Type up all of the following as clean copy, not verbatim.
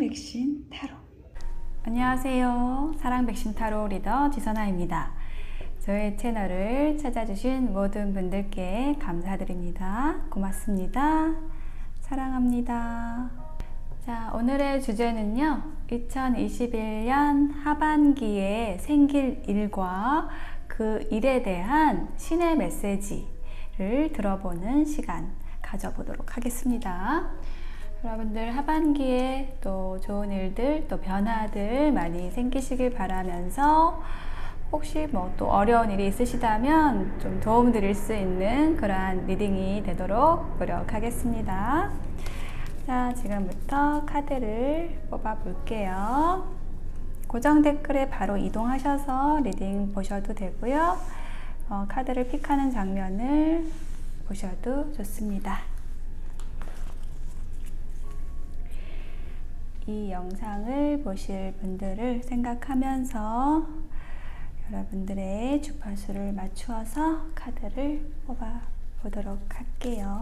백신 타로. 안녕하세요. 사랑 백신 타로 리더 지선아입니다. 저의 채널을 찾아주신 모든 분들께 감사드립니다. 고맙습니다. 사랑합니다. 자, 오늘의 주제는요, 2021년 하반기에 생길 일과 그 일에 대한 신의 메시지를 들어보는 시간 가져보도록 하겠습니다. 여러분들 하반기에 또 좋은 일들, 또 변화들 많이 생기시길 바라면서 혹시 뭐 또 어려운 일이 있으시다면 좀 도움 드릴 수 있는 그러한 리딩이 되도록 노력하겠습니다. 자, 지금부터 카드를 뽑아 볼게요. 고정 댓글에 바로 이동하셔서 리딩 보셔도 되고요. 카드를 픽하는 장면을 보셔도 좋습니다. 이 영상을 보실 분들을 생각하면서 여러분들의 주파수를 맞추어서 카드를 뽑아 보도록 할게요.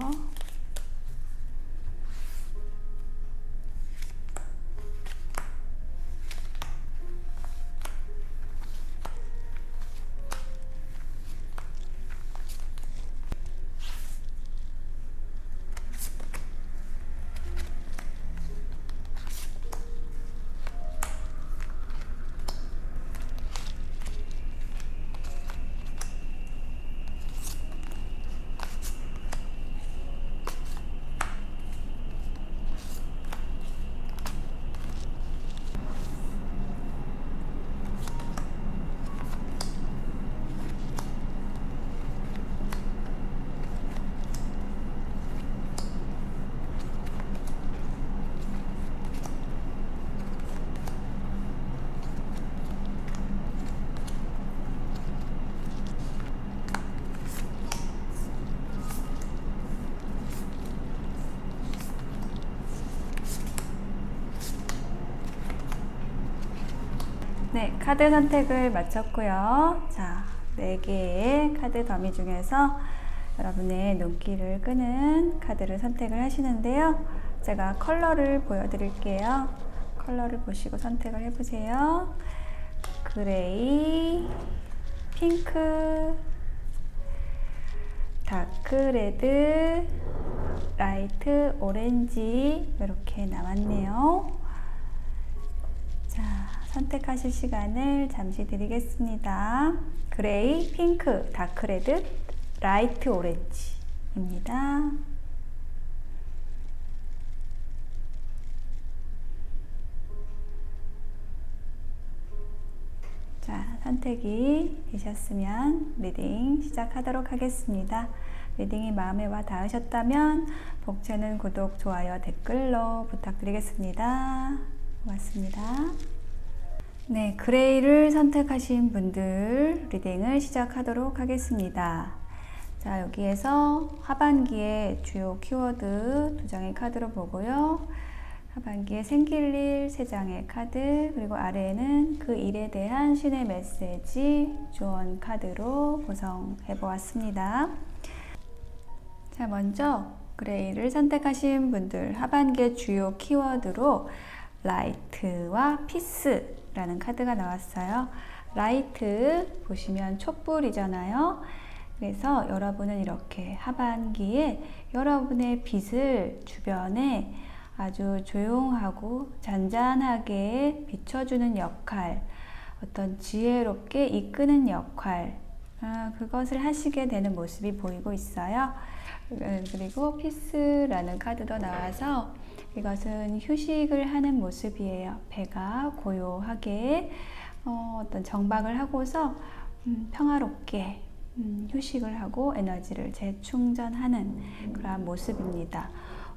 네, 카드 선택을 마쳤고요. 자, 4개의 카드 더미 중에서 여러분의 눈길을 끄는 카드를 선택을 하시는데요. 제가 컬러를 보여드릴게요. 컬러를 보시고 선택을 해보세요. 그레이, 핑크, 다크 레드, 라이트 오렌지 이렇게 나왔네요. 자, 선택하실 시간을 잠시 드리겠습니다. 그레이, 핑크, 다크레드, 라이트 오렌지입니다. 자, 선택이 되셨으면 리딩 시작하도록 하겠습니다. 리딩이 마음에 와 닿으셨다면 복채는 구독, 좋아요, 댓글로 부탁드리겠습니다. 고맙습니다. 네, 그레이를 선택하신 분들 리딩을 시작하도록 하겠습니다. 자, 여기에서 하반기의 주요 키워드 2장의 카드로 보고요. 하반기에 생길 일 3장의 카드, 그리고 아래에는 그 일에 대한 신의 메시지 조언 카드로 구성해 보았습니다. 자, 먼저 그레이를 선택하신 분들 하반기의 주요 키워드로 라이트와 피스라는 카드가 나왔어요. 라이트 보시면 촛불이잖아요. 그래서 여러분은 이렇게 하반기에 여러분의 빛을 주변에 아주 조용하고 잔잔하게 비춰주는 역할, 어떤 지혜롭게 이끄는 역할, 그것을 하시게 되는 모습이 보이고 있어요. 그리고 피스라는 카드도 나와서 이것은 휴식을 하는 모습이에요. 배가 고요하게 어떤 정박을 하고서 평화롭게 휴식을 하고 에너지를 재충전하는 그러한 모습입니다.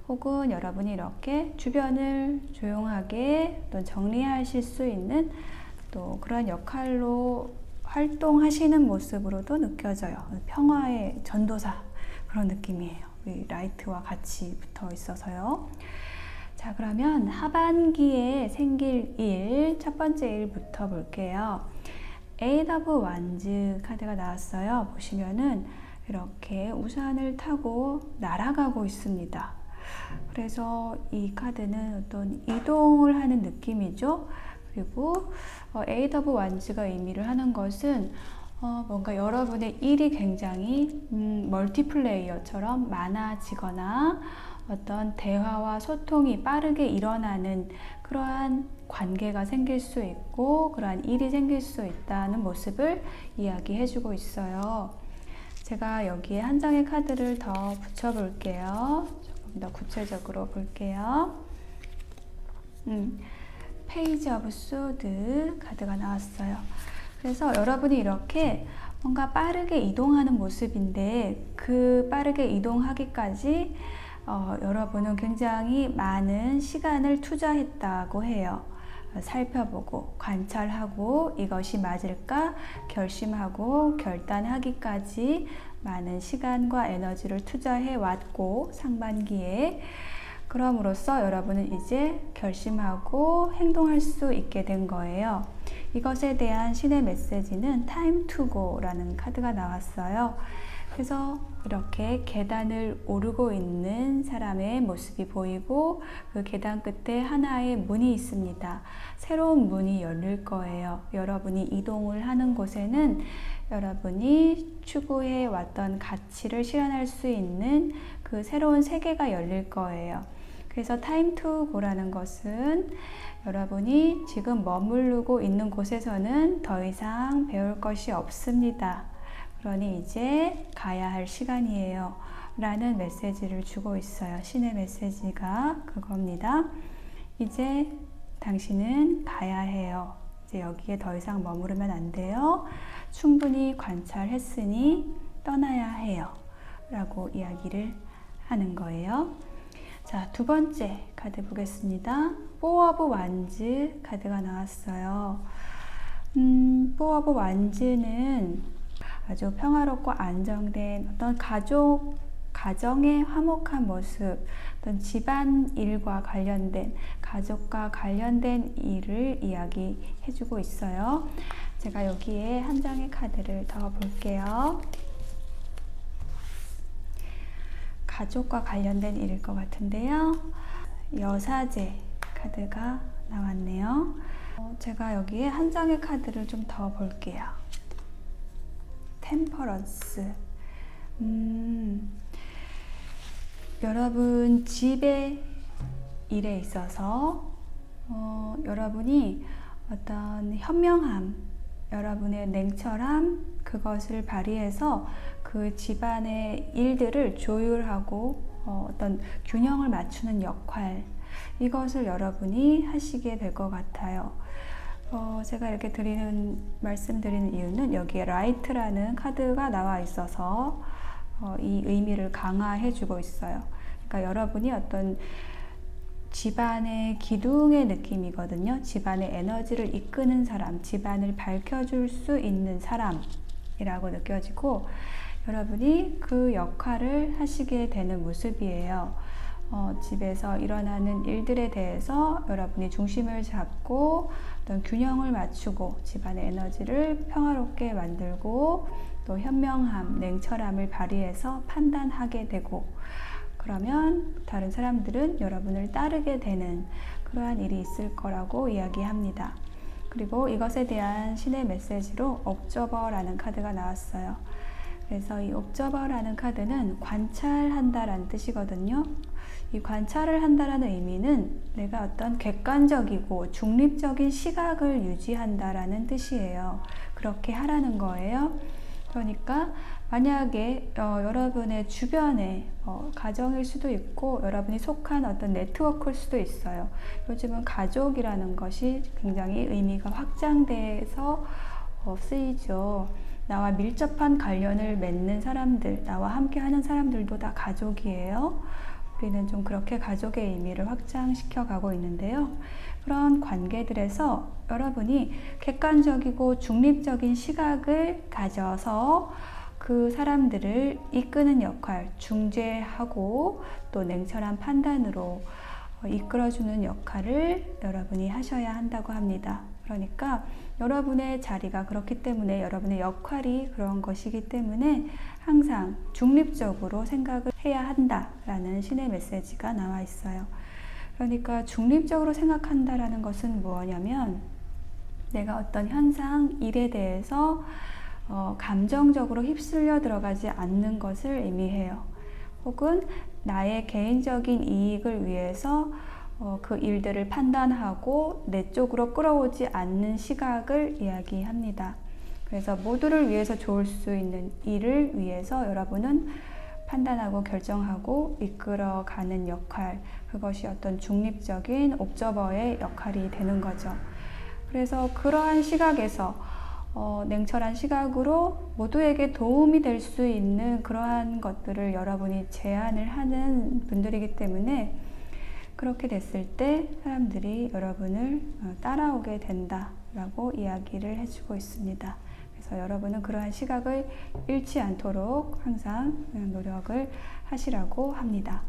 혹은 여러분이 이렇게 주변을 조용하게 또 정리하실 수 있는 또 그런 역할로 활동하시는 모습으로도 느껴져요. 평화의 전도사 그런 느낌이에요. 이 라이트와 같이 붙어 있어서요. 자, 그러면 하반기에 생길 일, 첫 번째 일부터 볼게요. 에이트 오브 완즈 카드가 나왔어요. 보시면은 이렇게 우산을 타고 날아가고 있습니다. 그래서 이 카드는 어떤 이동을 하는 느낌이죠. 그리고 에이트 오브 완즈가 의미를 하는 것은 뭔가 여러분의 일이 굉장히 멀티플레이어처럼 많아지거나 어떤 대화와 소통이 빠르게 일어나는 그러한 관계가 생길 수 있고 그러한 일이 생길 수 있다는 모습을 이야기해 주고 있어요. 제가 여기에 한 장의 카드를 더 붙여 볼게요. 조금 더 구체적으로 볼게요. 페이지 오브 소드 카드가 나왔어요. 그래서 여러분이 이렇게 뭔가 빠르게 이동하는 모습인데 그 빠르게 이동하기까지 여러분은 굉장히 많은 시간을 투자했다고 해요. 살펴보고 관찰하고 이것이 맞을까 결심하고 결단하기까지 많은 시간과 에너지를 투자해 왔고 상반기에 그럼으로써 여러분은 이제 결심하고 행동할 수 있게 된 거예요. 이것에 대한 신의 메시지는 Time to Go라는 카드가 나왔어요. 그래서 이렇게 계단을 오르고 있는 사람의 모습이 보이고 그 계단 끝에 하나의 문이 있습니다. 새로운 문이 열릴 거예요. 여러분이 이동을 하는 곳에는 여러분이 추구해 왔던 가치를 실현할 수 있는 그 새로운 세계가 열릴 거예요. 그래서 Time to Go라는 것은 여러분이 지금 머무르고 있는 곳에서는 더 이상 배울 것이 없습니다. 그러니 이제 가야 할 시간이에요. 라는 메시지를 주고 있어요. 신의 메시지가 그겁니다. 이제 당신은 가야 해요. 이제 여기에 더 이상 머무르면 안 돼요. 충분히 관찰했으니 떠나야 해요. 라고 이야기를 하는 거예요. 자, 두 번째 카드 보겠습니다. 포 오브 완즈 카드가 나왔어요. 포 오브 완즈는 아주 평화롭고 안정된 어떤 가정의 화목한 모습, 어떤 집안 일과 관련된, 가족과 관련된 일을 이야기해주고 있어요. 제가 여기에 한 장의 카드를 더 볼게요. 가족과 관련된 일일 것 같은데요. 여사제 카드가 나왔네요. 제가 여기에 한 장의 카드를 좀 더 볼게요. 템퍼런스. 여러분 집의 일에 있어서 여러분이 어떤 현명함, 여러분의 냉철함, 그것을 발휘해서 그 집안의 일들을 조율하고 어떤 균형을 맞추는 역할, 이것을 여러분이 하시게 될 것 같아요. 제가 이렇게 말씀드리는 이유는 여기에 라이트라는 카드가 나와 있어서 이 의미를 강화해 주고 있어요. 그러니까 여러분이 어떤 집안의 기둥의 느낌이거든요. 집안의 에너지를 이끄는 사람, 집안을 밝혀줄 수 있는 사람이라고 느껴지고 여러분이 그 역할을 하시게 되는 모습이에요. 집에서 일어나는 일들에 대해서 여러분이 중심을 잡고 어떤 균형을 맞추고 집안의 에너지를 평화롭게 만들고 또 현명함, 냉철함을 발휘해서 판단하게 되고 그러면 다른 사람들은 여러분을 따르게 되는 그러한 일이 있을 거라고 이야기합니다. 그리고 이것에 대한 신의 메시지로 옵저버라는 카드가 나왔어요. 그래서 이 옵저버라는 카드는 관찰한다라는 뜻이거든요. 이 관찰을 한다라는 의미는 내가 어떤 객관적이고 중립적인 시각을 유지한다라는 뜻이에요. 그렇게 하라는 거예요. 그러니까 만약에 여러분의 주변에 가정일 수도 있고 여러분이 속한 어떤 네트워크일 수도 있어요. 요즘은 가족이라는 것이 굉장히 의미가 확장돼서 쓰이죠. 나와 밀접한 관련을 맺는 사람들, 나와 함께 하는 사람들도 다 가족이에요. 우리는 좀 그렇게 가족의 의미를 확장시켜 가고 있는데요. 그런 관계들에서 여러분이 객관적이고 중립적인 시각을 가져서 그 사람들을 이끄는 역할, 중재하고 또 냉철한 판단으로 이끌어주는 역할을 여러분이 하셔야 한다고 합니다. 그러니까 여러분의 자리가 그렇기 때문에, 여러분의 역할이 그런 것이기 때문에 항상 중립적으로 생각을 해야 한다라는 신의 메시지가 나와 있어요. 그러니까 중립적으로 생각한다라는 것은 뭐냐면, 내가 어떤 현상, 일에 대해서 감정적으로 휩쓸려 들어가지 않는 것을 의미해요. 혹은 나의 개인적인 이익을 위해서 그 일들을 판단하고 내 쪽으로 끌어오지 않는 시각을 이야기합니다. 그래서 모두를 위해서 좋을 수 있는 일을 위해서 여러분은 판단하고 결정하고 이끌어가는 역할, 그것이 어떤 중립적인 옵저버의 역할이 되는 거죠. 그래서 그러한 시각에서 냉철한 시각으로 모두에게 도움이 될 수 있는 그러한 것들을 여러분이 제안을 하는 분들이기 때문에, 그렇게 됐을 때 사람들이 여러분을 따라오게 된다라고 이야기를 해주고 있습니다. 그래서 여러분은 그러한 시각을 잃지 않도록 항상 노력을 하시라고 합니다.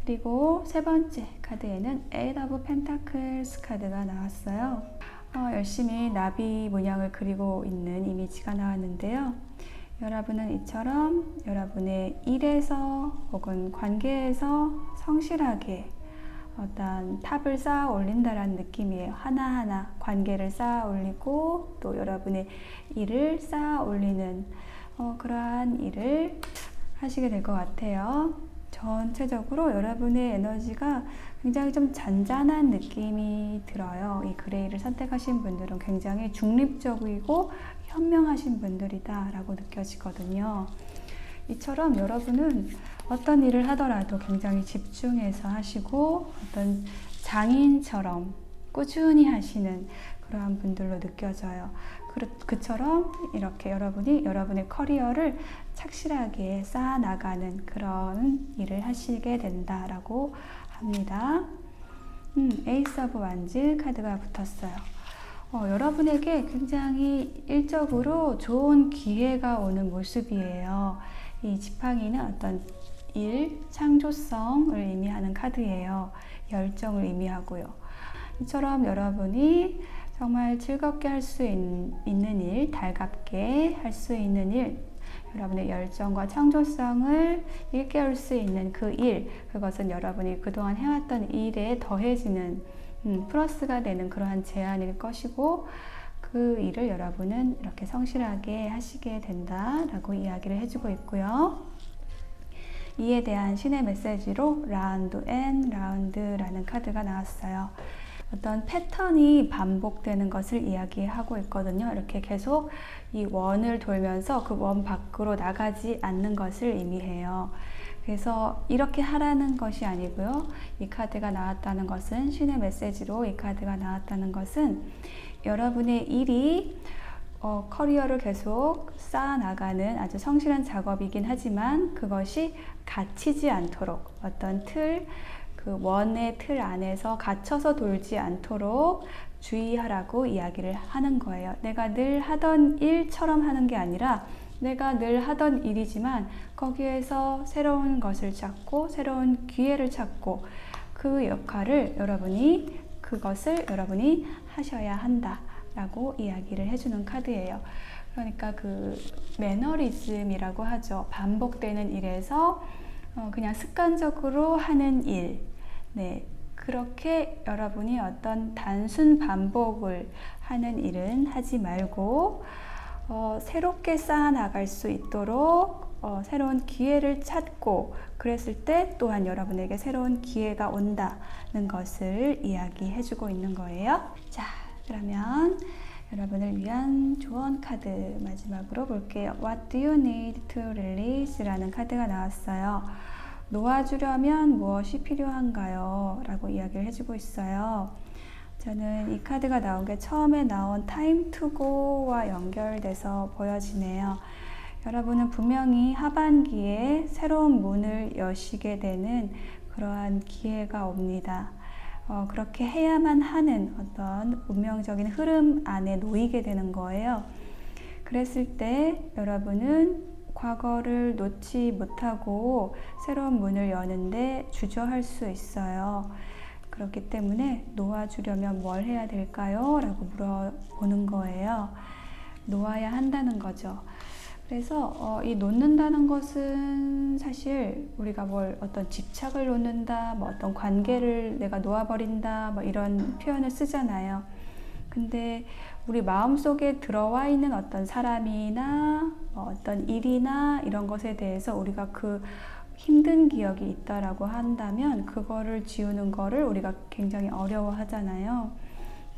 그리고 세 번째 카드에는 Eight of Pentacles 카드가 나왔어요. 열심히 나비 문양을 그리고 있는 이미지가 나왔는데요. 여러분은 이처럼 여러분의 일에서 혹은 관계에서 성실하게 어떤 탑을 쌓아 올린다라는 느낌이에요. 하나하나 관계를 쌓아 올리고 또 여러분의 일을 쌓아 올리는 그러한 일을 하시게 될 것 같아요. 전체적으로 여러분의 에너지가 굉장히 좀 잔잔한 느낌이 들어요. 이 그레이를 선택하신 분들은 굉장히 중립적이고 현명하신 분들이다 라고 느껴지거든요. 이처럼 여러분은 어떤 일을 하더라도 굉장히 집중해서 하시고 어떤 장인처럼 꾸준히 하시는 그러한 분들로 느껴져요. 그처럼 이렇게 여러분이 여러분의 커리어를 착실하게 쌓아나가는 그런 일을 하시게 된다라고 합니다. 에이스 오브 완즈 카드가 붙었어요. 여러분에게 굉장히 일적으로 좋은 기회가 오는 모습이에요. 이 지팡이는 어떤 일, 창조성을 의미하는 카드예요. 열정을 의미하고요. 이처럼 여러분이 정말 즐겁게 할 수 있는 일, 달갑게 할 수 있는 일, 여러분의 열정과 창조성을 일깨울 수 있는 그 일, 그것은 여러분이 그동안 해왔던 일에 더해지는 플러스가 되는 그러한 제안일 것이고, 그 일을 여러분은 이렇게 성실하게 하시게 된다라고 이야기를 해주고 있고요. 이에 대한 신의 메시지로 라운드 앤 라운드라는 카드가 나왔어요. 어떤 패턴이 반복되는 것을 이야기하고 있거든요. 이렇게 계속 이 원을 돌면서 그 원 밖으로 나가지 않는 것을 의미해요. 그래서 이렇게 하라는 것이 아니고요. 이 카드가 나왔다는 것은, 신의 메시지로 이 카드가 나왔다는 것은 여러분의 일이 커리어를 계속 쌓아나가는 아주 성실한 작업이긴 하지만 그것이 갇히지 않도록 어떤 그 원의 틀 안에서 갇혀서 돌지 않도록 주의하라고 이야기를 하는 거예요. 내가 늘 하던 일처럼 하는 게 아니라 내가 늘 하던 일이지만 거기에서 새로운 것을 찾고 새로운 기회를 찾고 그 역할을 그것을 여러분이 하셔야 한다 라고 이야기를 해주는 카드예요. 그러니까 그 매너리즘이라고 하죠. 반복되는 일에서 그냥 습관적으로 하는 일, 네, 그렇게 여러분이 어떤 단순 반복을 하는 일은 하지 말고 새롭게 쌓아나갈 수 있도록 새로운 기회를 찾고, 그랬을 때 또한 여러분에게 새로운 기회가 온다는 것을 이야기해주고 있는 거예요. 자, 그러면 여러분을 위한 조언 카드 마지막으로 볼게요. What do you need to release? 라는 카드가 나왔어요. 놓아주려면 무엇이 필요한가요? 라고 이야기를 해주고 있어요. 저는 이 카드가 나온 게 처음에 나온 Time to Go와 연결돼서 보여지네요. 여러분은 분명히 하반기에 새로운 문을 여시게 되는 그러한 기회가 옵니다. 그렇게 해야만 하는 어떤 운명적인 흐름 안에 놓이게 되는 거예요. 그랬을 때 여러분은 과거를 놓지 못하고 새로운 문을 여는데 주저할 수 있어요. 그렇기 때문에 놓아주려면 뭘 해야 될까요? 라고 물어보는 거예요. 놓아야 한다는 거죠. 그래서 이 놓는다는 것은 사실 우리가 뭘 어떤 집착을 놓는다, 뭐 어떤 관계를 내가 놓아버린다, 뭐 이런 표현을 쓰잖아요. 근데 우리 마음속에 들어와 있는 어떤 사람이나 어떤 일이나 이런 것에 대해서 우리가 그 힘든 기억이 있다라고 한다면 그거를 지우는 거를 우리가 굉장히 어려워하잖아요.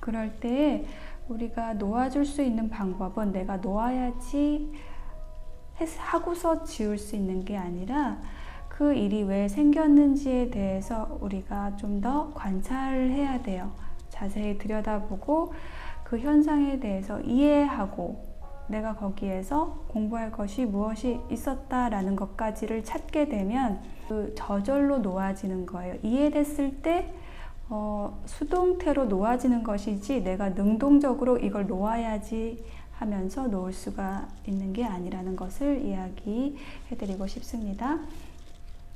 그럴 때 우리가 놓아줄 수 있는 방법은 내가 놓아야지 하고서 지울 수 있는 게 아니라 그 일이 왜 생겼는지에 대해서 우리가 좀 더 관찰을 해야 돼요. 자세히 들여다보고 그 현상에 대해서 이해하고 내가 거기에서 공부할 것이 무엇이 있었다라는 것까지를 찾게 되면 그 저절로 놓아지는 거예요. 이해됐을 때 수동태로 놓아지는 것이지 내가 능동적으로 이걸 놓아야지 하면서 놓을 수가 있는 게 아니라는 것을 이야기해드리고 싶습니다.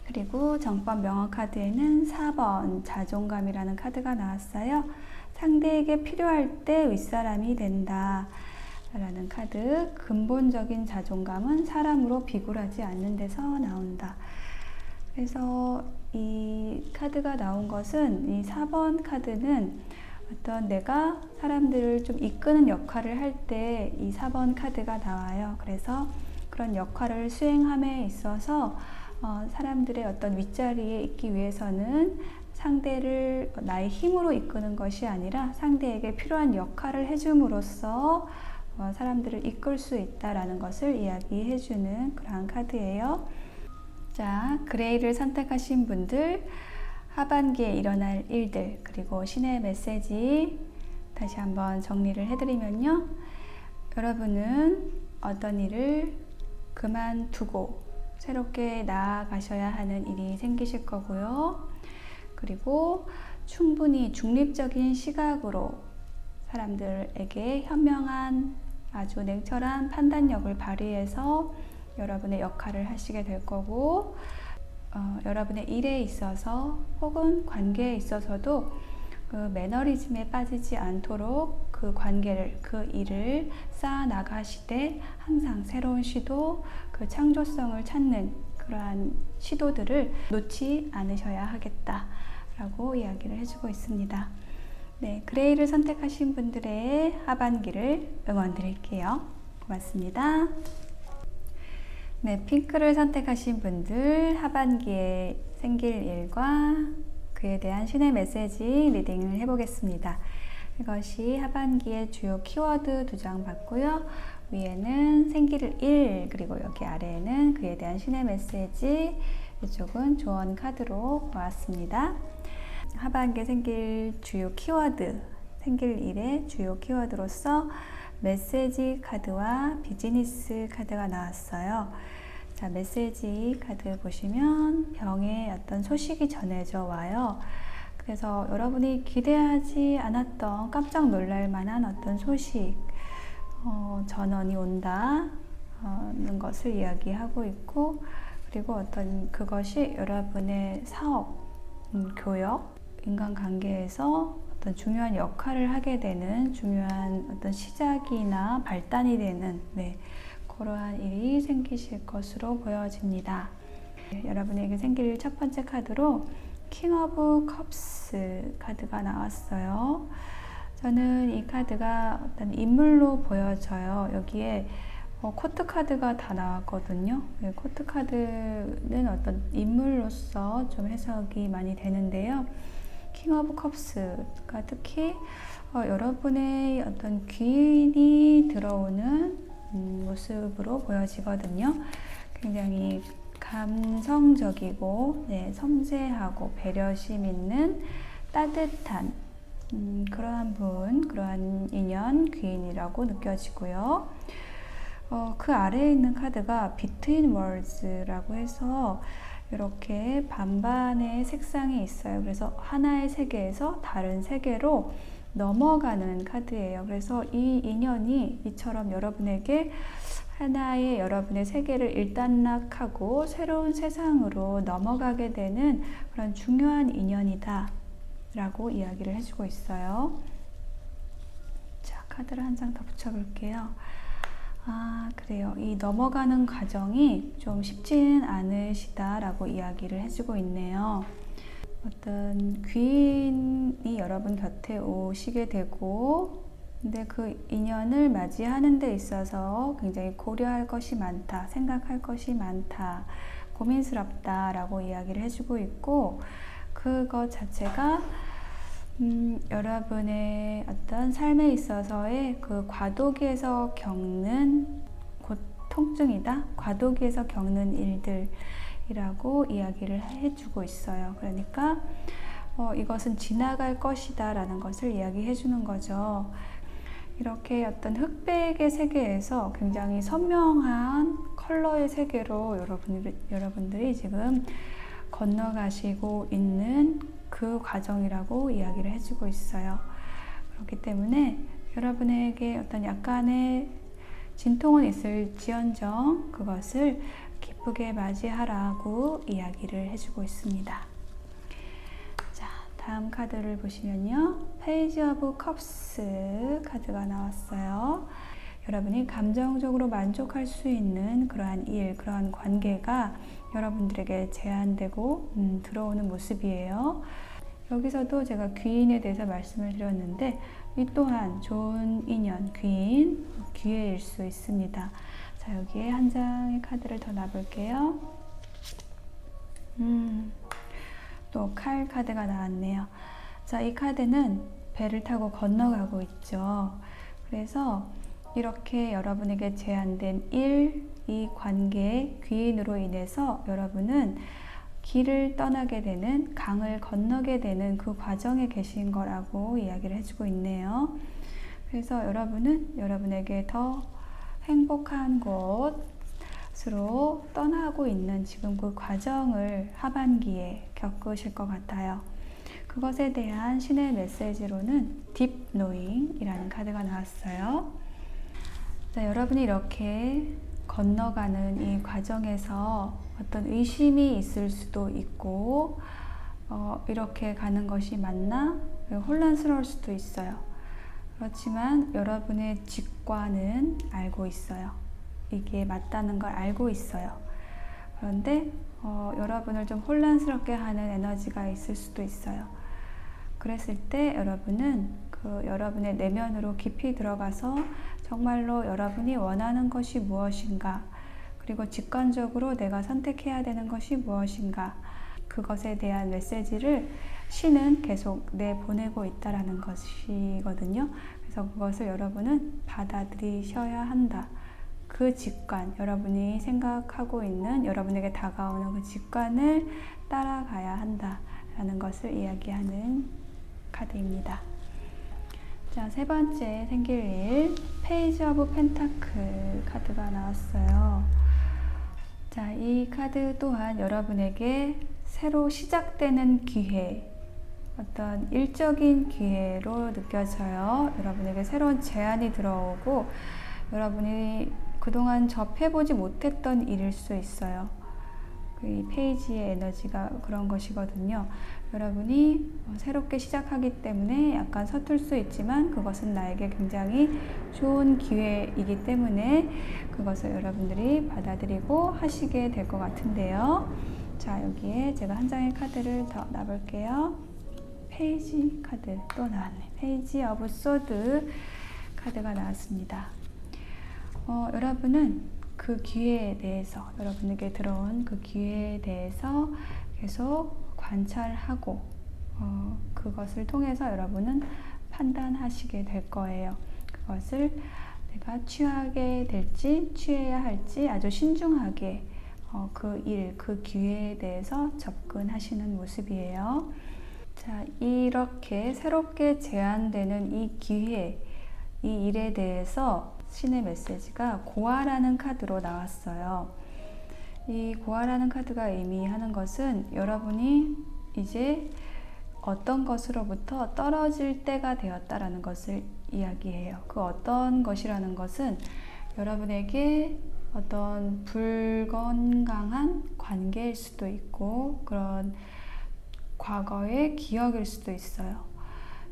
그리고 정법 명언 카드에는 4번 자존감이라는 카드가 나왔어요. 상대에게 필요할 때 윗사람이 된다 라는 카드. 근본적인 자존감은 사람으로 비굴하지 않는 데서 나온다. 그래서 이 카드가 나온 것은 이 4번 카드는 어떤 내가 사람들을 좀 이끄는 역할을 할 때 이 4번 카드가 나와요. 그래서 그런 역할을 수행함에 있어서 사람들의 어떤 윗자리에 있기 위해서는 상대를 나의 힘으로 이끄는 것이 아니라 상대에게 필요한 역할을 해줌으로써 사람들을 이끌 수 있다라는 것을 이야기해주는 그러한 카드예요. 자, 그레이를 선택하신 분들, 하반기에 일어날 일들, 그리고 신의 메시지 다시 한번 정리를 해드리면요. 여러분은 어떤 일을 그만두고 새롭게 나아가셔야 하는 일이 생기실 거고요. 그리고 충분히 중립적인 시각으로 사람들에게 현명한 아주 냉철한 판단력을 발휘해서 여러분의 역할을 하시게 될 거고, 여러분의 일에 있어서 혹은 관계에 있어서도 그 매너리즘에 빠지지 않도록 그 관계를, 그 일을 쌓아 나가시되 항상 새로운 시도, 그 창조성을 찾는 그러한 시도들을 놓지 않으셔야 하겠다라고 이야기를 해주고 있습니다. 네, 그레이를 선택하신 분들의 하반기를 응원 드릴게요. 고맙습니다. 네, 핑크를 선택하신 분들 하반기에 생길 일과 그에 대한 신의 메시지 리딩을 해보겠습니다. 이것이 하반기의 주요 키워드 2장 받고요. 위에는 생길 일, 그리고 여기 아래에는 그에 대한 신의 메시지, 이쪽은 조언 카드로 보았습니다. 하반기에 생길 주요 키워드, 생길 일의 주요 키워드로서 메시지 카드와 비즈니스 카드가 나왔어요. 자, 메시지 카드 보시면 병의 어떤 소식이 전해져 와요. 그래서 여러분이 기대하지 않았던 깜짝 놀랄 만한 어떤 소식, 전원이 온다는 것을 이야기하고 있고, 그리고 어떤 그것이 여러분의 사업, 교역, 인간관계에서 어떤 중요한 역할을 하게 되는 중요한 어떤 시작이나 발단이 되는 그러한 일이 생기실 것으로 보여집니다. 여러분에게 생길 첫 번째 카드로 킹 오브 컵스 카드가 나왔어요. 저는 이 카드가 어떤 인물로 보여져요. 여기에 코트 카드가 다 나왔거든요. 코트 카드는 어떤 인물로서 좀 해석이 많이 되는데요. 킹 오브 컵스가 특히 여러분의 어떤 귀인이 들어오는 모습으로 보여지거든요. 굉장히 감성적이고 섬세하고 배려심 있는 따뜻한 그러한 분, 그러한 인연, 귀인이라고 느껴지고요. 그 아래에 있는 카드가 Between Worlds라고 해서 이렇게 반반의 색상이 있어요. 그래서 하나의 세계에서 다른 세계로 넘어가는 카드예요. 그래서 이 인연이 이처럼 여러분에게 하나의 여러분의 세계를 일단락하고 새로운 세상으로 넘어가게 되는 그런 중요한 인연이다 라고 이야기를 해주고 있어요. 자, 카드를 한 장 더 붙여볼게요. 그래요. 이 넘어가는 과정이 좀 쉽지는 않으시다라고 이야기를 해주고 있네요. 어떤 귀인이 여러분 곁에 오시게 되고, 근데 그 인연을 맞이하는 데 있어서 굉장히 고려할 것이 많다, 생각할 것이 많다, 고민스럽다라고 이야기를 해주고 있고, 그것 자체가 여러분의 어떤 삶에 있어서의 그 과도기에서 겪는 고통증이다, 과도기에서 겪는 일들이라고 이야기를 해주고 있어요. 그러니까 이것은 지나갈 것이다 라는 것을 이야기해 주는 거죠. 이렇게 어떤 흑백의 세계에서 굉장히 선명한 컬러의 세계로 여러분들이 지금 건너가시고 있는 그 과정이라고 이야기를 해주고 있어요. 그렇기 때문에 여러분에게 어떤 약간의 진통은 있을지언정 그것을 기쁘게 맞이하라고 이야기를 해주고 있습니다. 자, 다음 카드를 보시면요. 페이지 오브 컵스 카드가 나왔어요. 여러분이 감정적으로 만족할 수 있는 그러한 일, 그러한 관계가 여러분들에게 제한되고 들어오는 모습이에요. 여기서도 제가 귀인에 대해서 말씀을 드렸는데 이 또한 좋은 인연, 귀인, 기회일 수 있습니다. 자, 여기에 한 장의 카드를 더 놔볼게요. 또 칼 카드가 나왔네요. 자, 이 카드는 배를 타고 건너가고 있죠. 그래서 이렇게 여러분에게 제한된 일, 이 관계, 귀인으로 인해서 여러분은 길을 떠나게 되는, 강을 건너게 되는 그 과정에 계신 거라고 이야기를 해주고 있네요. 그래서 여러분은 여러분에게 더 행복한 곳으로 떠나고 있는 지금 그 과정을 하반기에 겪으실 것 같아요. 그것에 대한 신의 메시지로는 딥 노잉이라는 카드가 나왔어요. 자, 여러분이 이렇게 건너가는 이 과정에서 어떤 의심이 있을 수도 있고 이렇게 가는 것이 맞나? 혼란스러울 수도 있어요. 그렇지만 여러분의 직관은 알고 있어요. 이게 맞다는 걸 알고 있어요. 그런데 여러분을 좀 혼란스럽게 하는 에너지가 있을 수도 있어요. 그랬을 때 여러분은 여러분의 내면으로 깊이 들어가서 정말로 여러분이 원하는 것이 무엇인가, 그리고 직관적으로 내가 선택해야 되는 것이 무엇인가, 그것에 대한 메시지를 신은 계속 내보내고 있다라는 것이거든요. 그래서 그것을 여러분은 받아들이셔야 한다. 그 직관, 여러분이 생각하고 있는, 여러분에게 다가오는 그 직관을 따라가야 한다라는 것을 이야기하는 카드입니다. 자, 세 번째 생길 일, 페이지 오브 펜타클 카드가 나왔어요. 자, 이 카드 또한 여러분에게 새로 시작되는 기회, 어떤 일적인 기회로 느껴져요. 여러분에게 새로운 제안이 들어오고 여러분이 그동안 접해보지 못했던 일일 수 있어요. 이 페이지의 에너지가 그런 것이거든요. 여러분이 새롭게 시작하기 때문에 약간 서툴 수 있지만 그것은 나에게 굉장히 좋은 기회이기 때문에 그것을 여러분들이 받아들이고 하시게 될 것 같은데요. 자, 여기에 제가 한 장의 카드를 더 놔볼게요. 페이지 카드 또 나왔네. 페이지 오브 소드 카드가 나왔습니다. 여러분은 그 기회에 대해서, 여러분에게 들어온 그 기회에 대해서 계속 관찰하고 그것을 통해서 여러분은 판단하시게 될 거예요. 그것을 내가 취하게 될지 취해야 할지 아주 신중하게 그 일, 그 기회에 대해서 접근하시는 모습이에요. 자, 이렇게 새롭게 제안되는 이 기회, 이 일에 대해서 신의 메시지가 고아라는 카드로 나왔어요. 이 고아라는 카드가 의미하는 것은 여러분이 이제 어떤 것으로부터 떨어질 때가 되었다라는 것을 이야기해요. 그 어떤 것이라는 것은 여러분에게 어떤 불건강한 관계일 수도 있고 그런 과거의 기억일 수도 있어요.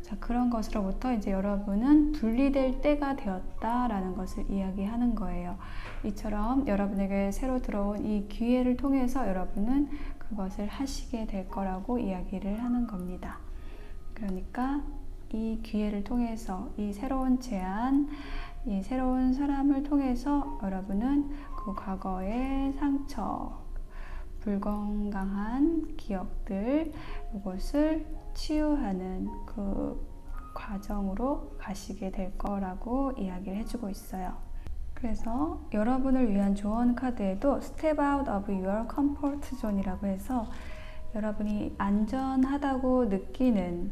자, 그런 것으로부터 이제 여러분은 분리될 때가 되었다라는 것을 이야기하는 거예요. 이처럼 여러분에게 새로 들어온 이 기회를 통해서 여러분은 그것을 하시게 될 거라고 이야기를 하는 겁니다. 그러니까 이 기회를 통해서 이 새로운 제안, 이 새로운 사람을 통해서 여러분은 그 과거의 상처, 불건강한 기억들, 이것을 치유하는 그 과정으로 가시게 될 거라고 이야기를 해주고 있어요. 그래서 여러분을 위한 조언 카드에도 Step out of your comfort zone이라고 해서 여러분이 안전하다고 느끼는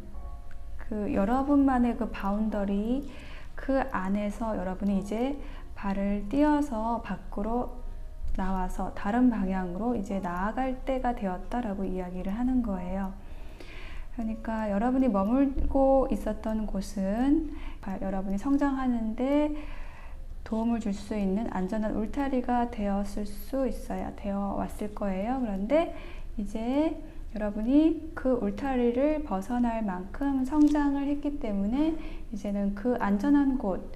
그 여러분만의 그 바운더리, 그 안에서 여러분이 이제 발을 띄어서 밖으로 나와서 다른 방향으로 이제 나아갈 때가 되었다라고 이야기를 하는 거예요. 그러니까 여러분이 머물고 있었던 곳은 여러분이 성장하는데 도움을 줄 수 있는 안전한 울타리가 되었을 수 있어요. 되어 왔을 거예요. 그런데 이제 여러분이 그 울타리를 벗어날 만큼 성장을 했기 때문에 이제는 그 안전한 곳,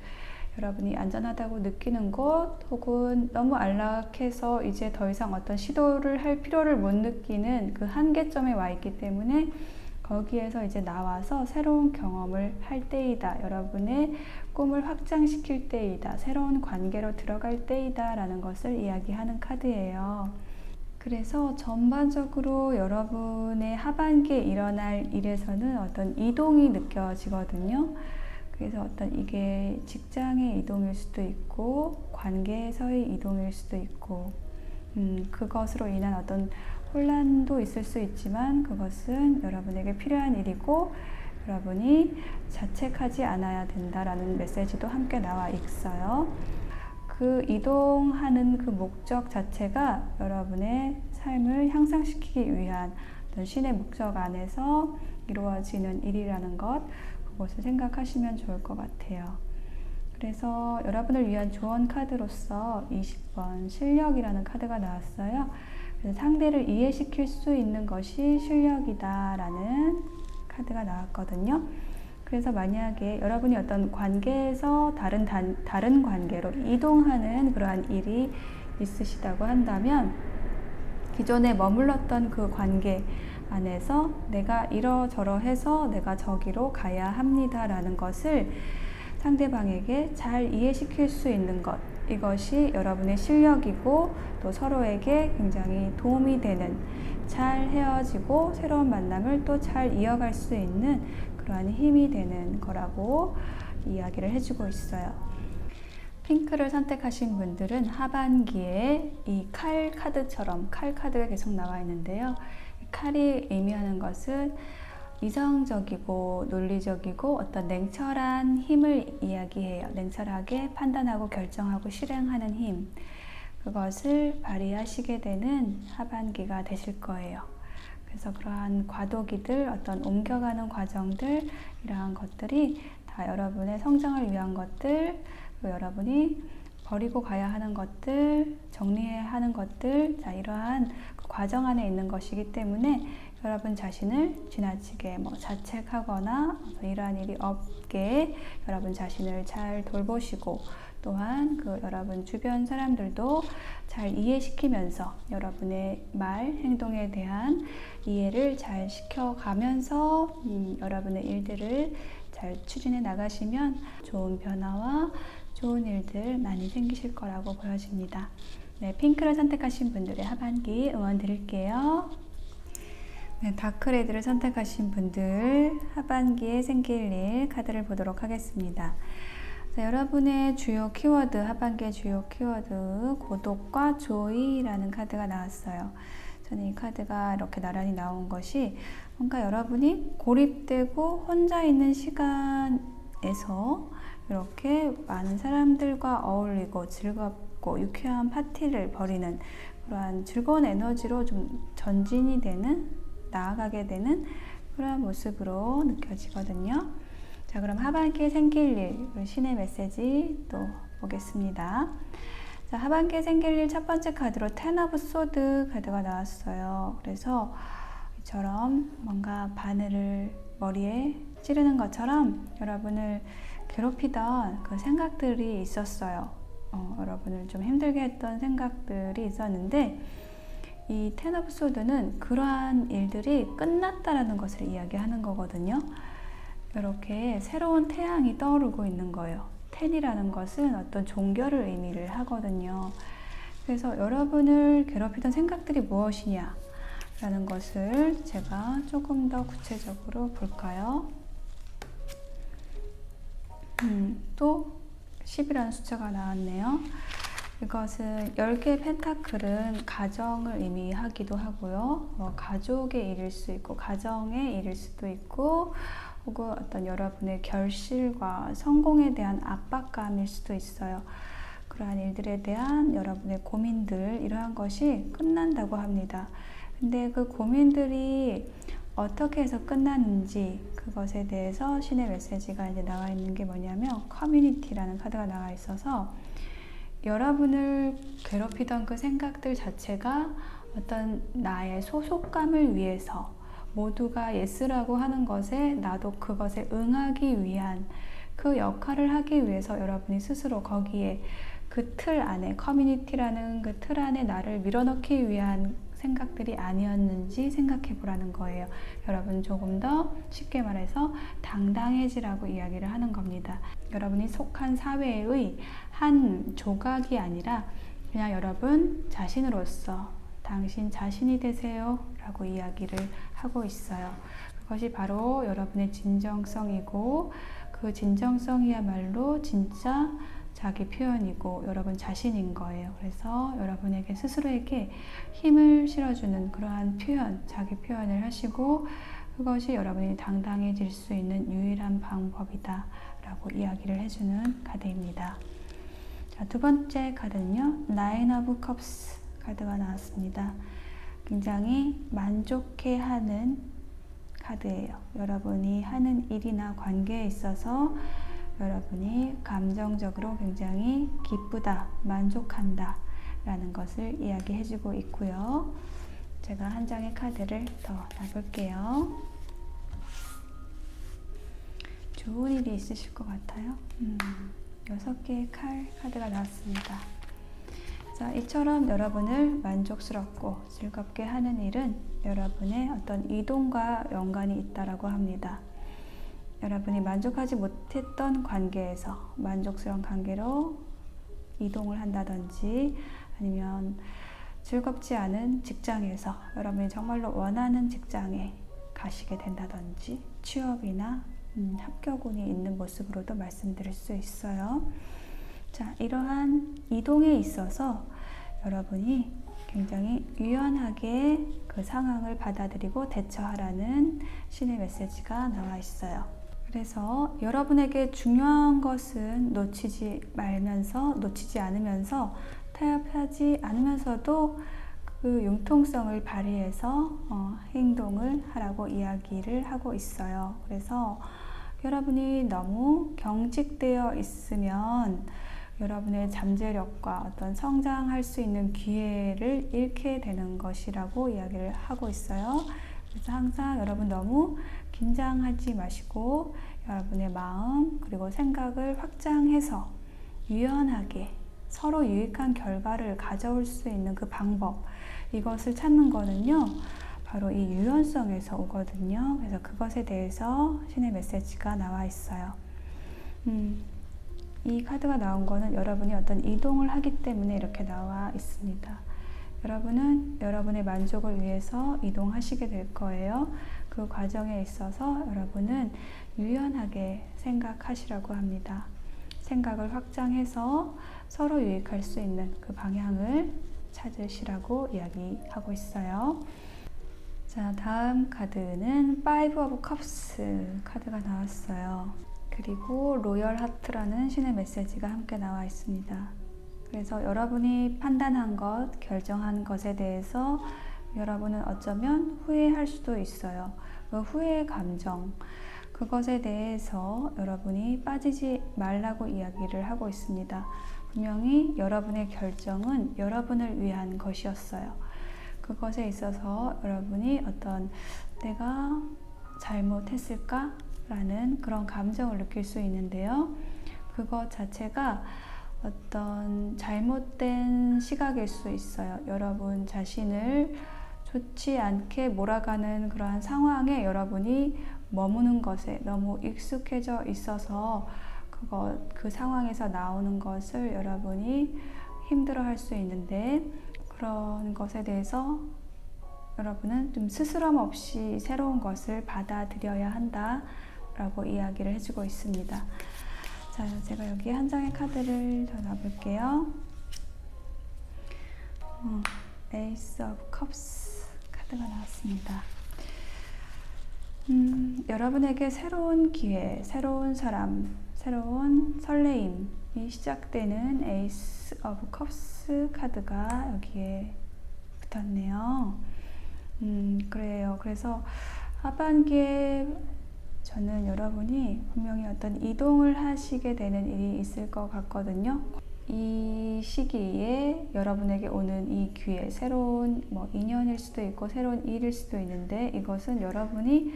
여러분이 안전하다고 느끼는 곳, 혹은 너무 안락해서 이제 더 이상 어떤 시도를 할 필요를 못 느끼는 그 한계점에 와 있기 때문에 거기에서 이제 나와서 새로운 경험을 할 때이다. 여러분의 꿈을 확장시킬 때이다. 새로운 관계로 들어갈 때이다. 라는 것을 이야기하는 카드예요. 그래서 전반적으로 여러분의 하반기에 일어날 일에서는 어떤 이동이 느껴지거든요. 그래서 어떤 이게 직장의 이동일 수도 있고 관계에서의 이동일 수도 있고 그것으로 인한 어떤 혼란도 있을 수 있지만 그것은 여러분에게 필요한 일이고 여러분이 자책하지 않아야 된다라는 메시지도 함께 나와 있어요. 그 이동하는 그 목적 자체가 여러분의 삶을 향상시키기 위한 어떤 신의 목적 안에서 이루어지는 일이라는 것, 그것을 생각하시면 좋을 것 같아요. 그래서 여러분을 위한 조언 카드로서 20번 실력이라는 카드가 나왔어요. 그래서 상대를 이해시킬 수 있는 것이 실력이다 라는 카드가 나왔거든요. 그래서 만약에 여러분이 어떤 관계에서 다른 관계로 이동하는 그러한 일이 있으시다고 한다면 기존에 머물렀던 그 관계 안에서 내가 이러저러해서 내가 저기로 가야 합니다 라는 것을 상대방에게 잘 이해시킬 수 있는 것, 이것이 여러분의 실력이고 또 서로에게 굉장히 도움이 되는, 잘 헤어지고 새로운 만남을 또 잘 이어갈 수 있는 그러한 힘이 되는 거라고 이야기를 해주고 있어요. 핑크를 선택하신 분들은 하반기에 이 칼 카드처럼 칼 카드가 계속 나와 있는데요. 칼이 의미하는 것은 이성적이고 논리적이고 어떤 냉철한 힘을 이야기해요. 냉철하게 판단하고 결정하고 실행하는 힘, 그것을 발휘하시게 되는 하반기가 되실 거예요. 그래서 그러한 과도기들, 어떤 옮겨가는 과정들, 이러한 것들이 다 여러분의 성장을 위한 것들, 그리고 여러분이 버리고 가야 하는 것들, 정리해야 하는 것들, 자, 이러한 그 과정 안에 있는 것이기 때문에 여러분 자신을 지나치게 자책하거나 이러한 일이 없게 여러분 자신을 잘 돌보시고, 또한 그 여러분 주변 사람들도 잘 이해시키면서 여러분의 말, 행동에 대한 이해를 잘 시켜가면서 여러분의 일들을 잘 추진해 나가시면 좋은 변화와 좋은 일들 많이 생기실 거라고 보여집니다. 네, 핑크를 선택하신 분들의 하반기 응원 드릴게요. 네, 다크레드를 선택하신 분들 하반기에 생길 일 카드를 보도록 하겠습니다. 자, 여러분의 주요 키워드, 하반기의 주요 키워드 고독과 조이라는 카드가 나왔어요. 저는 이 카드가 이렇게 나란히 나온 것이 뭔가 여러분이 고립되고 혼자 있는 시간에서 이렇게 많은 사람들과 어울리고 즐겁고 유쾌한 파티를 벌이는 그러한 즐거운 에너지로 좀 전진이 되는, 나아가게 되는 그런 모습으로 느껴지거든요. 자, 그럼 하반기에 생길 일, 신의 메시지 또 보겠습니다. 자, 하반기에 생길 일 첫 번째 카드로 텐 오브 소드 카드가 나왔어요. 그래서 이처럼 뭔가 바늘을 머리에 찌르는 것처럼 여러분을 괴롭히던 그 생각들이 있었어요. 여러분을 좀 힘들게 했던 생각들이 있었는데, 이 텐 오브 소드는 그러한 일들이 끝났다라는 것을 이야기하는 거거든요. 이렇게 새로운 태양이 떠오르고 있는 거예요. 텐이라는 것은 어떤 종결을 의미를 하거든요. 그래서 여러분을 괴롭히던 생각들이 무엇이냐 라는 것을 제가 조금 더 구체적으로 볼까요? 또 10이라는 숫자가 나왔네요. 이것은 10개의 펜타클은 가정을 의미하기도 하고요. 가족의 일일 수 있고 가정의 일일 수도 있고, 혹은 어떤 여러분의 결실과 성공에 대한 압박감일 수도 있어요. 그러한 일들에 대한 여러분의 고민들, 이러한 것이 끝난다고 합니다. 근데 그 고민들이 어떻게 해서 끝나는지, 그것에 대해서 신의 메시지가 이제 나와 있는 게 뭐냐면, 커뮤니티라는 카드가 나와 있어서 여러분을 괴롭히던 그 생각들 자체가 어떤 나의 소속감을 위해서, 모두가 예스라고 하는 것에 나도 그것에 응하기 위한 그 역할을 하기 위해서 여러분이 스스로 거기에 그 틀 안에, 커뮤니티라는 그 틀 안에 나를 밀어넣기 위한 생각들이 아니었는지 생각해 보라는 거예요. 여러분 조금 더 쉽게 말해서 당당해지라고 이야기를 하는 겁니다. 여러분이 속한 사회의 한 조각이 아니라 그냥 여러분 자신으로서 당신 자신이 되세요 라고 이야기를 하고 있어요. 그것이 바로 여러분의 진정성이고, 그 진정성이야말로 진짜 자기 표현이고 여러분 자신인 거예요. 그래서 여러분에게 스스로에게 힘을 실어주는 그러한 표현, 자기 표현을 하시고, 그것이 여러분이 당당해질 수 있는 유일한 방법이다 라고 이야기를 해주는 카드입니다. 자, 두 번째 카드는요, 나인 오브 컵스 카드가 나왔습니다. 굉장히 만족해하는 카드예요. 여러분이 하는 일이나 관계에 있어서 여러분이 감정적으로 굉장히 기쁘다, 만족한다 라는 것을 이야기해주고 있고요. 제가 한 장의 카드를 더 놔볼게요. 좋은 일이 있으실 것 같아요. 6개의 카드가 나왔습니다. 자, 이처럼 여러분을 만족스럽고 즐겁게 하는 일은 여러분의 어떤 이동과 연관이 있다라고 합니다. 여러분이 만족하지 못했던 관계에서 만족스러운 관계로 이동을 한다든지, 아니면 즐겁지 않은 직장에서 여러분이 정말로 원하는 직장에 가시게 된다든지, 취업이나 합격운이 있는 모습으로도 말씀드릴 수 있어요. 자, 이러한 이동에 있어서 여러분이 굉장히 유연하게 그 상황을 받아들이고 대처하라는 신의 메시지가 나와 있어요. 그래서 여러분에게 중요한 것은 놓치지 않으면서, 타협하지 않으면서도 그 융통성을 발휘해서 행동을 하라고 이야기를 하고 있어요. 그래서 여러분이 너무 경직되어 있으면 여러분의 잠재력과 어떤 성장할 수 있는 기회를 잃게 되는 것이라고 이야기를 하고 있어요. 그래서 항상 여러분 너무 긴장하지 마시고 여러분의 마음 그리고 생각을 확장해서 유연하게 서로 유익한 결과를 가져올 수 있는 그 방법, 이것을 찾는 거는요 바로 이 유연성에서 오거든요. 그래서 그것에 대해서 신의 메시지가 나와 있어요. 이 카드가 나온 거는 여러분이 어떤 이동을 하기 때문에 이렇게 나와 있습니다. 여러분은 여러분의 만족을 위해서 이동하시게 될 거예요. 그 과정에 있어서 여러분은 유연하게 생각하시라고 합니다. 생각을 확장해서 서로 유익할 수 있는 그 방향을 찾으시라고 이야기하고 있어요. 자, 다음 카드는 Five of Cups 카드가 나왔어요. 그리고 로열 하트라는 신의 메시지가 함께 나와 있습니다. 그래서 여러분이 판단한 것, 결정한 것에 대해서 여러분은 어쩌면 후회할 수도 있어요. 그 후회의 감정, 그것에 대해서 여러분이 빠지지 말라고 이야기를 하고 있습니다. 분명히 여러분의 결정은 여러분을 위한 것이었어요. 그것에 있어서 여러분이 어떤 내가 잘못했을까? 라는 그런 감정을 느낄 수 있는데요. 그것 자체가 어떤 잘못된 시각일 수 있어요. 여러분 자신을 좋지 않게 몰아가는 그러한 상황에 여러분이 머무는 것에 너무 익숙해져 있어서 그 상황에서 나오는 것을 여러분이 힘들어 할 수 있는데, 그런 것에 대해서 여러분은 좀 스스럼 없이 새로운 것을 받아들여야 한다 라고 이야기를 해주고 있습니다. 자, 제가 여기 한 장의 카드를 더 놔볼게요. Ace of Cups 카드가 나왔습니다. 여러분에게 새로운 기회, 새로운 사람, 새로운 설레임이 시작되는 Ace of Cups 카드가 여기에 붙었네요. 그래요. 그래서 하반기에 저는 여러분이 분명히 어떤 이동을 하시게 되는 일이 있을 것 같거든요. 이 시기에 여러분에게 오는 이 기회, 새로운 인연일 수도 있고 새로운 일일 수도 있는데, 이것은 여러분이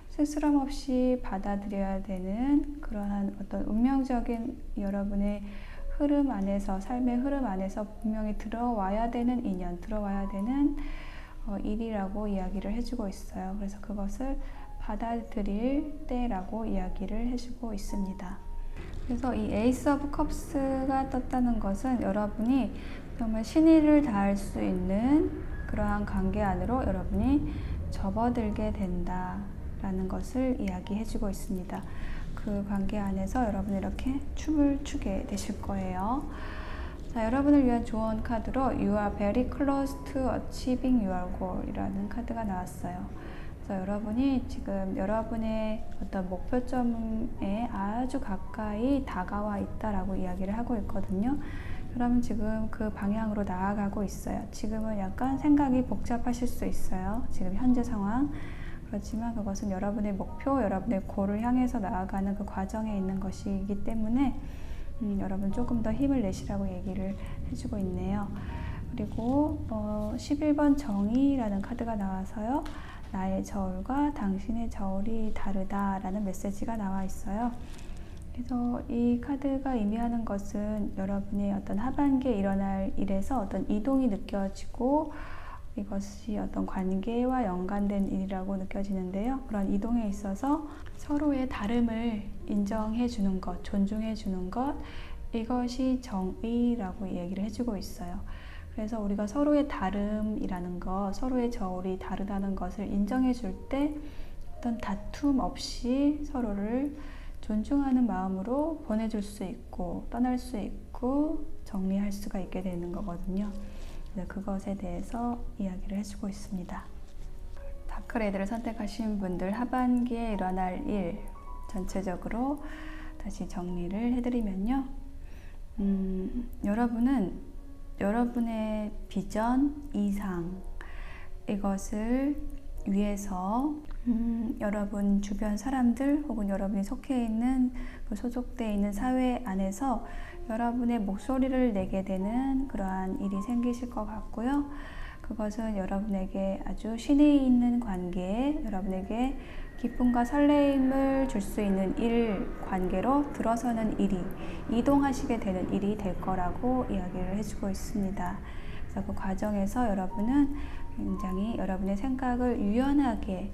스스럼 없이 받아들여야 되는 그러한 어떤 운명적인 여러분의 흐름 안에서, 삶의 흐름 안에서 분명히 들어와야 되는 인연, 들어와야 되는 일이라고 이야기를 해주고 있어요. 그래서 그것을 받아들일 때라고 이야기를 해주고 있습니다. 그래서 이 에이스 오브 컵스가 떴다는 것은 여러분이 정말 신의를 다할 수 있는 그러한 관계 안으로 여러분이 접어들게 된다라는 것을 이야기해주고 있습니다. 그 관계 안에서 여러분이 이렇게 춤을 추게 되실 거예요. 자, 여러분을 위한 조언 카드로 You are very close to achieving your goal 이라는 카드가 나왔어요. 그래서 여러분이 지금 여러분의 어떤 목표점에 아주 가까이 다가와 있다라고 이야기를 하고 있거든요. 여러분 지금 그 방향으로 나아가고 있어요. 지금은 약간 생각이 복잡하실 수 있어요. 지금 현재 상황. 그렇지만 그것은 여러분의 목표, 여러분의 골을 향해서 나아가는 그 과정에 있는 것이기 때문에 여러분 조금 더 힘을 내시라고 얘기를 해주고 있네요. 그리고 11번 정의라는 카드가 나와서요. 나의 저울과 당신의 저울이 다르다라는 메시지가 나와 있어요. 그래서 이 카드가 의미하는 것은 여러분의 어떤 하반기에 일어날 일에서 어떤 이동이 느껴지고, 이것이 어떤 관계와 연관된 일이라고 느껴지는데요. 그런 이동에 있어서 서로의 다름을 인정해 주는 것, 존중해 주는 것, 이것이 정의라고 얘기를 해주고 있어요. 그래서 우리가 서로의 다름이라는 것, 서로의 저울이 다르다는 것을 인정해 줄 때 어떤 다툼 없이 서로를 존중하는 마음으로 보내줄 수 있고 떠날 수 있고 정리할 수가 있게 되는 거거든요. 그것에 대해서 이야기를 해주고 있습니다. 다크레드를 선택하신 분들 하반기에 일어날 일 전체적으로 다시 정리를 해드리면요. 여러분은 여러분의 비전, 이상 이것을 위해서 여러분 주변 사람들 혹은 여러분이 속해 있는 그 소속되어 있는 사회 안에서 여러분의 목소리를 내게 되는 그러한 일이 생기실 것 같고요. 그것은 여러분에게 아주 신의 있는 관계에 여러분에게 기쁨과 설레임을 줄 수 있는 일 관계로 들어서는 일이, 이동하시게 되는 일이 될 거라고 이야기를 해주고 있습니다. 그래서 그 과정에서 여러분은 굉장히 여러분의 생각을 유연하게,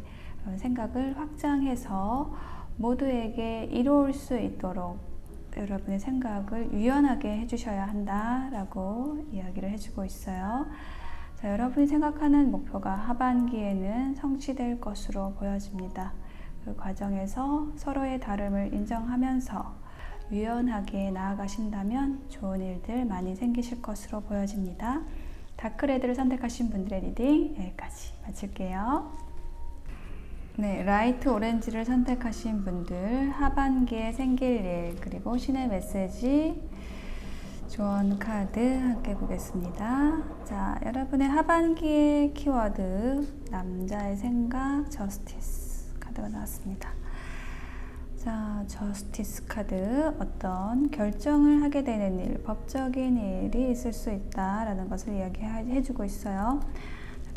생각을 확장해서 모두에게 이로울 수 있도록 여러분의 생각을 유연하게 해주셔야 한다라고 이야기를 해주고 있어요. 자, 여러분이 생각하는 목표가 하반기에는 성취될 것으로 보여집니다. 그 과정에서 서로의 다름을 인정하면서 유연하게 나아가신다면 좋은 일들 많이 생기실 것으로 보여집니다. 다크레드를 선택하신 분들의 리딩 여기까지 마칠게요. 네, 라이트 오렌지를 선택하신 분들 하반기에 생길 일, 그리고 신의 메시지 조언 카드 함께 보겠습니다. 자, 여러분의 하반기의 키워드 남자의 생각, 저스티스 카드가 나왔습니다. 자, 저스티스 카드, 어떤 결정을 하게 되는 일, 법적인 일이 있을 수 있다라는 것을 이야기해주고 있어요.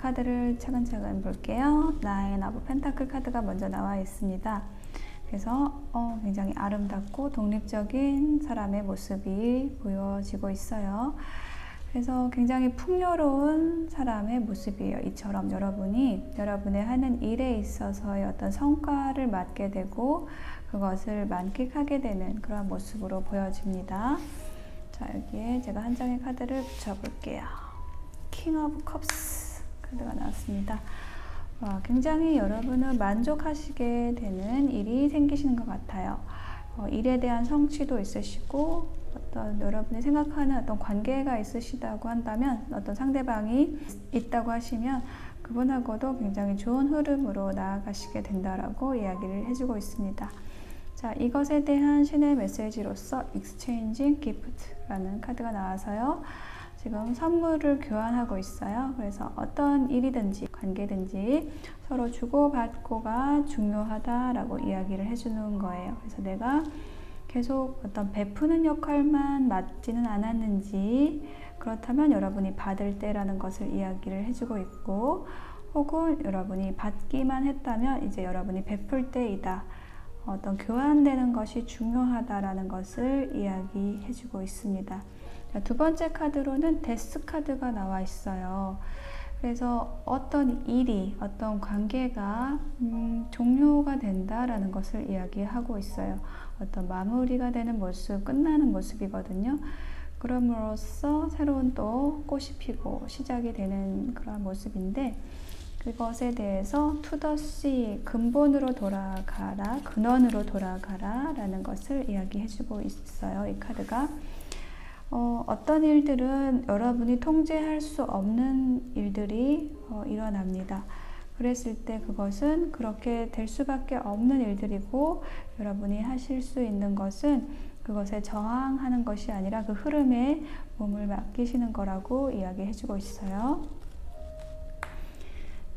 카드를 차근차근 볼게요. 나인 오브 펜타클 카드가 먼저 나와 있습니다. 그래서 굉장히 아름답고 독립적인 사람의 모습이 보여지고 있어요. 그래서 굉장히 풍요로운 사람의 모습이에요. 이처럼 여러분이 여러분의 하는 일에 있어서의 어떤 성과를 맡게 되고 그것을 만끽하게 되는 그런 모습으로 보여집니다. 자, 여기에 제가 한 장의 카드를 붙여볼게요. 킹 오브 컵스 카드가 나왔습니다. 굉장히 여러분은 만족하시게 되는 일이 생기시는 것 같아요. 일에 대한 성취도 있으시고 어떤 여러분이 생각하는 어떤 관계가 있으시다고 한다면 어떤 상대방이 있다고 하시면 그분하고도 굉장히 좋은 흐름으로 나아가시게 된다라고 이야기를 해주고 있습니다. 자, 이것에 대한 신의 메시지로서 Exchanging Gift라는 카드가 나와서요. 지금 선물을 교환하고 있어요. 그래서 어떤 일이든지 관계든지 서로 주고받고가 중요하다라고 이야기를 해주는 거예요. 그래서 내가 계속 어떤 베푸는 역할만 맡지는 않았는지 그렇다면 여러분이 받을 때라는 것을 이야기를 해주고 있고 혹은 여러분이 받기만 했다면 이제 여러분이 베풀 때이다. 어떤 교환되는 것이 중요하다라는 것을 이야기해주고 있습니다. 자, 두 번째 카드로는 데스 카드가 나와 있어요. 그래서 어떤 일이, 어떤 관계가 종료가 된다라는 것을 이야기하고 있어요. 어떤 마무리가 되는 모습, 끝나는 모습이거든요. 그럼으로써 새로운 또 꽃이 피고 시작이 되는 그런 모습인데 그것에 대해서 to the sea, 근본으로 돌아가라, 근원으로 돌아가라 라는 것을 이야기해주고 있어요. 이 카드가. 어떤 일들은 여러분이 통제할 수 없는 일들이 일어납니다. 그랬을 때 그것은 그렇게 될 수밖에 없는 일들이고 여러분이 하실 수 있는 것은 그것에 저항하는 것이 아니라 그 흐름에 몸을 맡기시는 거라고 이야기해주고 있어요.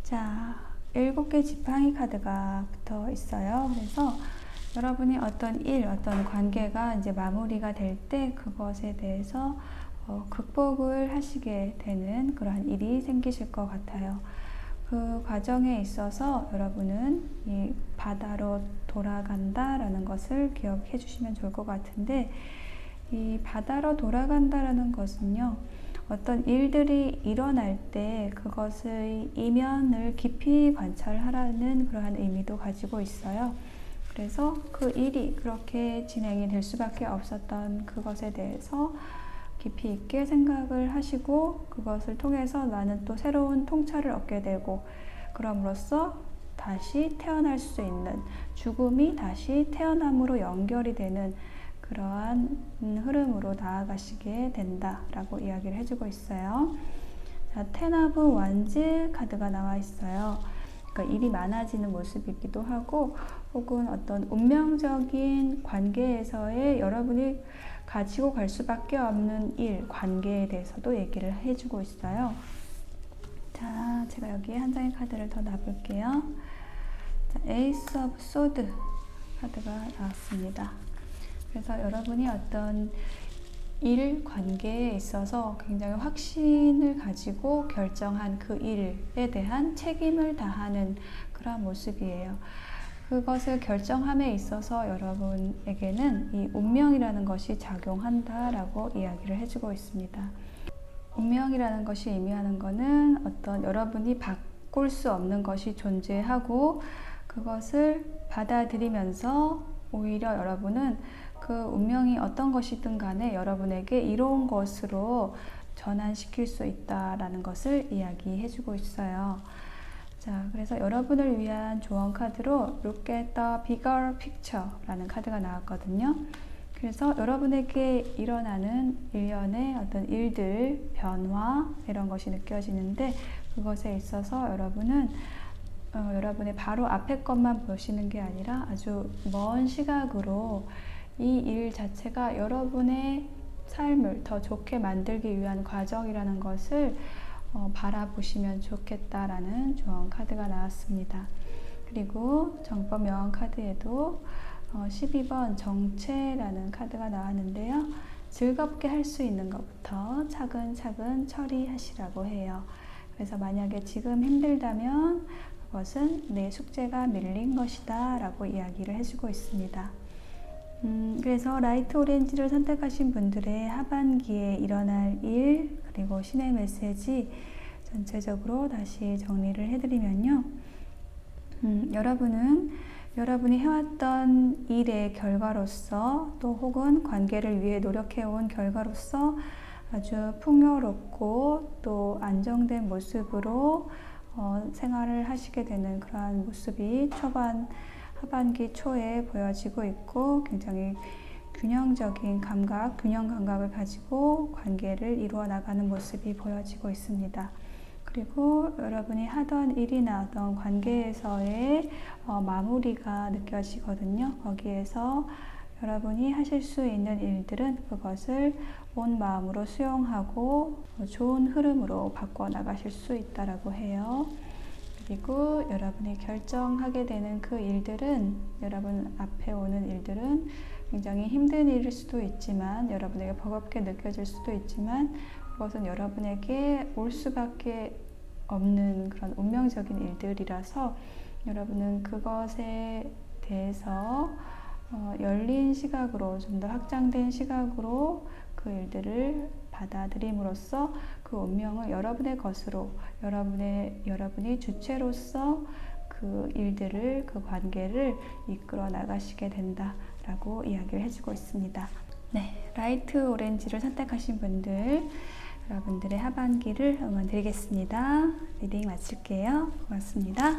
자, 7개 지팡이 카드가 붙어 있어요. 그래서 여러분이 어떤 일, 어떤 관계가 이제 마무리가 될 때 그것에 대해서 극복을 하시게 되는 그러한 일이 생기실 것 같아요. 그 과정에 있어서 여러분은 이 바다로 돌아간다라는 것을 기억해 주시면 좋을 것 같은데 이 바다로 돌아간다라는 것은요. 어떤 일들이 일어날 때 그것의 이면을 깊이 관찰하라는 그러한 의미도 가지고 있어요. 그래서 그 일이 그렇게 진행이 될 수밖에 없었던 그것에 대해서 깊이 있게 생각을 하시고 그것을 통해서 나는 또 새로운 통찰을 얻게 되고 그럼으로써 다시 태어날 수 있는 죽음이 다시 태어남으로 연결이 되는 그러한 흐름으로 나아가시게 된다라고 이야기를 해주고 있어요. 자, 텐 오브 원즈 카드가 나와 있어요. 그러니까 일이 많아지는 모습이기도 하고 혹은 어떤 운명적인 관계에서의 여러분이 가지고 갈 수밖에 없는 일, 관계에 대해서도 얘기를 해주고 있어요. 자, 제가 여기에 한 장의 카드를 더 놔볼게요. 자, 에이스 오브 소드 카드가 나왔습니다. 그래서 여러분이 어떤 일, 관계에 있어서 굉장히 확신을 가지고 결정한 그 일에 대한 책임을 다하는 그런 모습이에요. 그것을 결정함에 있어서 여러분에게는 이 운명이라는 것이 작용한다라고 이야기를 해주고 있습니다. 운명이라는 것이 의미하는 것은 어떤 여러분이 바꿀 수 없는 것이 존재하고 그것을 받아들이면서 오히려 여러분은 그 운명이 어떤 것이든 간에 여러분에게 이로운 것으로 전환시킬 수 있다라는 것을 이야기해주고 있어요. 자, 그래서 여러분을 위한 조언 카드로 Look at the bigger picture 라는 카드가 나왔거든요. 그래서 여러분에게 일어나는 일련의 어떤 일들, 변화 이런 것이 느껴지는데 그것에 있어서 여러분은 여러분의 바로 앞에 것만 보시는 게 아니라 아주 먼 시각으로 이 일 자체가 여러분의 삶을 더 좋게 만들기 위한 과정이라는 것을 바라보시면 좋겠다라는 조언 카드가 나왔습니다. 그리고 정법 명언 카드에도 12번 정체라는 카드가 나왔는데요. 즐겁게 할 수 있는 것부터 차근차근 처리하시라고 해요. 그래서 만약에 지금 힘들다면 그것은 내 숙제가 밀린 것이다 라고 이야기를 해주고 있습니다. 그래서 라이트 오렌지를 선택하신 분들의 하반기에 일어날 일, 그리고 신의 메시지 전체적으로 다시 정리를 해드리면요. 여러분은 여러분이 해왔던 일의 결과로서 또 혹은 관계를 위해 노력해온 결과로서 아주 풍요롭고 또 안정된 모습으로 생활을 하시게 되는 그러한 모습이 하반기 초에 보여지고 있고 굉장히 균형적인 감각, 균형 감각을 가지고 관계를 이루어 나가는 모습이 보여지고 있습니다. 그리고 여러분이 하던 일이나 어떤 관계에서의 마무리가 느껴지거든요. 거기에서 여러분이 하실 수 있는 일들은 그것을 온 마음으로 수용하고 좋은 흐름으로 바꿔 나가실 수 있다라고 해요. 그리고 여러분이 결정하게 되는 그 일들은, 여러분 앞에 오는 일들은 굉장히 힘든 일일 수도 있지만, 여러분에게 버겁게 느껴질 수도 있지만, 그것은 여러분에게 올 수밖에 없는 그런 운명적인 일들이라서 여러분은 그것에 대해서 열린 시각으로, 좀 더 확장된 시각으로 그 일들을 받아들임으로써 그 운명을 여러분의 것으로, 여러분이 주체로서 그 일들을, 그 관계를 이끌어 나가시게 된다라고 이야기를 해주고 있습니다. 네, 라이트 오렌지를 선택하신 분들, 여러분들의 하반기를 응원드리겠습니다. 리딩 마칠게요. 고맙습니다.